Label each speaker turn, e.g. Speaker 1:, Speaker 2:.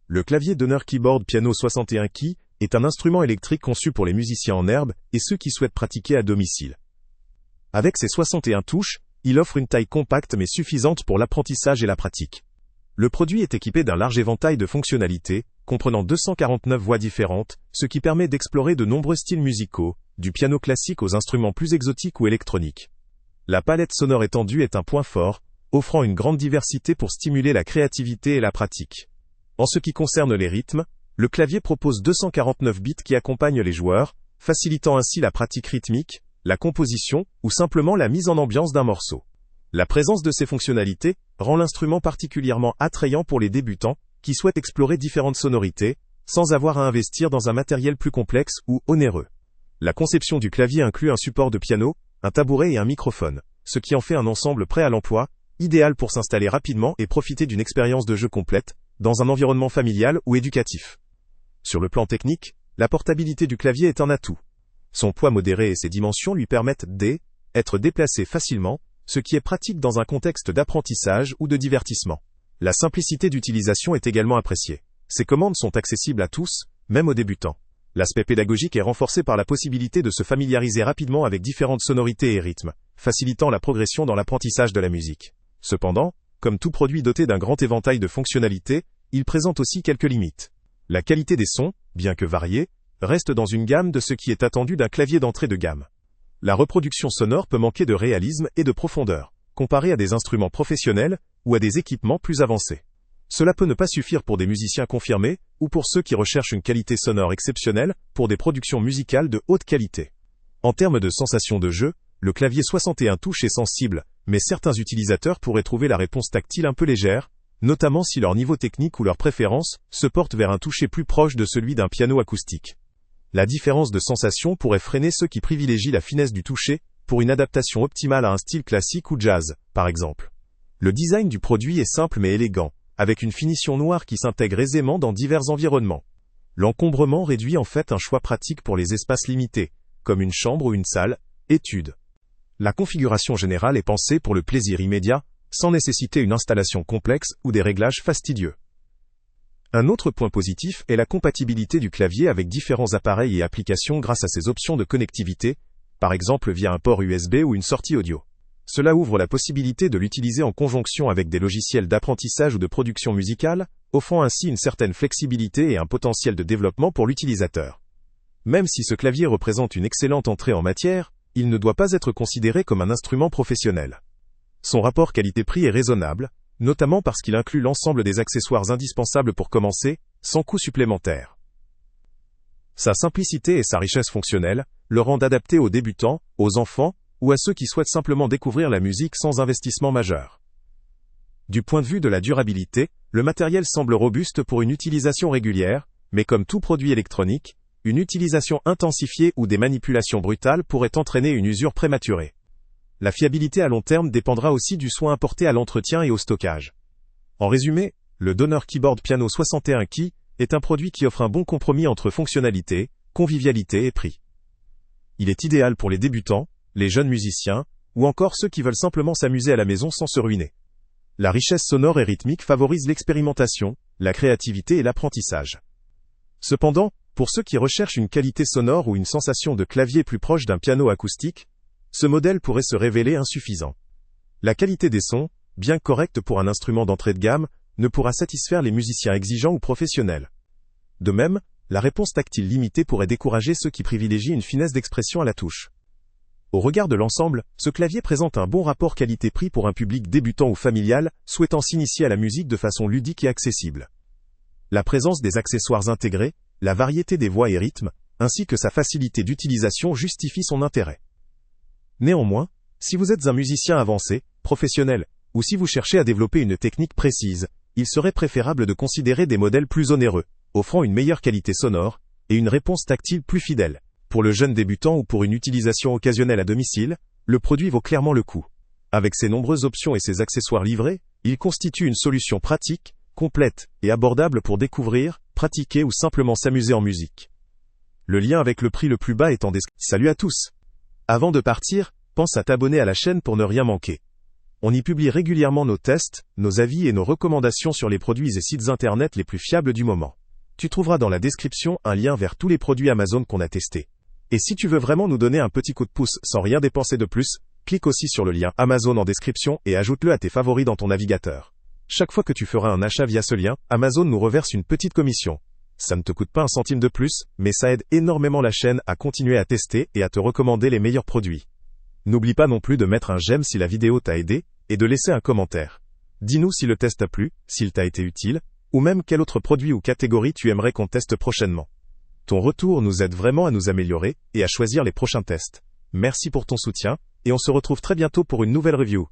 Speaker 1: Le clavier Donner Keyboard Piano 61 Key est un instrument électrique conçu pour les musiciens en herbe et ceux qui souhaitent pratiquer à domicile. Avec ses 61 touches, il offre une taille compacte mais suffisante pour l'apprentissage et la pratique. Le produit est équipé d'un large éventail de fonctionnalités, comprenant 249 voix différentes, ce qui permet d'explorer de nombreux styles musicaux, du piano classique aux instruments plus exotiques ou électroniques. La palette sonore étendue est un point fort, offrant une grande diversité pour stimuler la créativité et la pratique. En ce qui concerne les rythmes, le clavier propose 249 bits qui accompagnent les joueurs, facilitant ainsi la pratique rythmique, la composition ou simplement la mise en ambiance d'un morceau. La présence de ces fonctionnalités rend l'instrument particulièrement attrayant pour les débutants qui souhaitent explorer différentes sonorités, sans avoir à investir dans un matériel plus complexe ou onéreux. La conception du clavier inclut un support de piano, un tabouret et un microphone, ce qui en fait un ensemble prêt à l'emploi, idéal pour s'installer rapidement et profiter d'une expérience de jeu complète, dans un environnement familial ou éducatif. Sur le plan technique, la portabilité du clavier est un atout. Son poids modéré et ses dimensions lui permettent d'être déplacé facilement, ce qui est pratique dans un contexte d'apprentissage ou de divertissement. La simplicité d'utilisation est également appréciée. Ces commandes sont accessibles à tous, même aux débutants. L'aspect pédagogique est renforcé par la possibilité de se familiariser rapidement avec différentes sonorités et rythmes, facilitant la progression dans l'apprentissage de la musique. Cependant, comme tout produit doté d'un grand éventail de fonctionnalités, il présente aussi quelques limites. La qualité des sons, bien que variée, reste dans une gamme de ce qui est attendu d'un clavier d'entrée de gamme. La reproduction sonore peut manquer de réalisme et de profondeur, comparée à des instruments professionnels ou à des équipements plus avancés. Cela peut ne pas suffire pour des musiciens confirmés ou pour ceux qui recherchent une qualité sonore exceptionnelle pour des productions musicales de haute qualité. En termes de sensation de jeu, le clavier 61 touches est sensible, mais certains utilisateurs pourraient trouver la réponse tactile un peu légère, notamment si leur niveau technique ou leur préférence se porte vers un toucher plus proche de celui d'un piano acoustique. La différence de sensation pourrait freiner ceux qui privilégient la finesse du toucher pour une adaptation optimale à un style classique ou jazz, par exemple. Le design du produit est simple mais élégant, avec une finition noire qui s'intègre aisément dans divers environnements. L'encombrement réduit en fait un choix pratique pour les espaces limités, comme une chambre ou une salle, étude. La configuration générale est pensée pour le plaisir immédiat, sans nécessiter une installation complexe ou des réglages fastidieux. Un autre point positif est la compatibilité du clavier avec différents appareils et applications grâce à ses options de connectivité, par exemple via un port USB ou une sortie audio. Cela ouvre la possibilité de l'utiliser en conjonction avec des logiciels d'apprentissage ou de production musicale, offrant ainsi une certaine flexibilité et un potentiel de développement pour l'utilisateur. Même si ce clavier représente une excellente entrée en matière, il ne doit pas être considéré comme un instrument professionnel. Son rapport qualité-prix est raisonnable, notamment parce qu'il inclut l'ensemble des accessoires indispensables pour commencer, sans coût supplémentaire. Sa simplicité et sa richesse fonctionnelle le rendent adapté aux débutants, aux enfants, ou à ceux qui souhaitent simplement découvrir la musique sans investissement majeur. Du point de vue de la durabilité, le matériel semble robuste pour une utilisation régulière, mais comme tout produit électronique, une utilisation intensifiée ou des manipulations brutales pourraient entraîner une usure prématurée. La fiabilité à long terme dépendra aussi du soin apporté à l'entretien et au stockage. En résumé, le Donner Keyboard Piano 61 Key est un produit qui offre un bon compromis entre fonctionnalité, convivialité et prix. Il est idéal pour les débutants, les jeunes musiciens, ou encore ceux qui veulent simplement s'amuser à la maison sans se ruiner. La richesse sonore et rythmique favorise l'expérimentation, la créativité et l'apprentissage. Cependant, pour ceux qui recherchent une qualité sonore ou une sensation de clavier plus proche d'un piano acoustique, ce modèle pourrait se révéler insuffisant. La qualité des sons, bien correcte pour un instrument d'entrée de gamme, ne pourra satisfaire les musiciens exigeants ou professionnels. De même, la réponse tactile limitée pourrait décourager ceux qui privilégient une finesse d'expression à la touche. Au regard de l'ensemble, ce clavier présente un bon rapport qualité-prix pour un public débutant ou familial, souhaitant s'initier à la musique de façon ludique et accessible. La présence des accessoires intégrés, la variété des voix et rythmes, ainsi que sa facilité d'utilisation justifient son intérêt. Néanmoins, si vous êtes un musicien avancé, professionnel, ou si vous cherchez à développer une technique précise, il serait préférable de considérer des modèles plus onéreux, offrant une meilleure qualité sonore, et une réponse tactile plus fidèle. Pour le jeune débutant ou pour une utilisation occasionnelle à domicile, le produit vaut clairement le coup. Avec ses nombreuses options et ses accessoires livrés, il constitue une solution pratique, complète et abordable pour découvrir, pratiquer ou simplement s'amuser en musique. Le lien avec le prix le plus bas est en description. Salut à tous! Avant de partir, pense à t'abonner à la chaîne pour ne rien manquer. On y publie régulièrement nos tests, nos avis et nos recommandations sur les produits et sites internet les plus fiables du moment. Tu trouveras dans la description un lien vers tous les produits Amazon qu'on a testés. Et si tu veux vraiment nous donner un petit coup de pouce sans rien dépenser de plus, clique aussi sur le lien Amazon en description et ajoute-le à tes favoris dans ton navigateur. Chaque fois que tu feras un achat via ce lien, Amazon nous reverse une petite commission. Ça ne te coûte pas un centime de plus, mais ça aide énormément la chaîne à continuer à tester et à te recommander les meilleurs produits. N'oublie pas non plus de mettre un j'aime si la vidéo t'a aidé, et de laisser un commentaire. Dis-nous si le test t'a plu, s'il t'a été utile, ou même quel autre produit ou catégorie tu aimerais qu'on teste prochainement. Ton retour nous aide vraiment à nous améliorer, et à choisir les prochains tests. Merci pour ton soutien, et on se retrouve très bientôt pour une nouvelle review.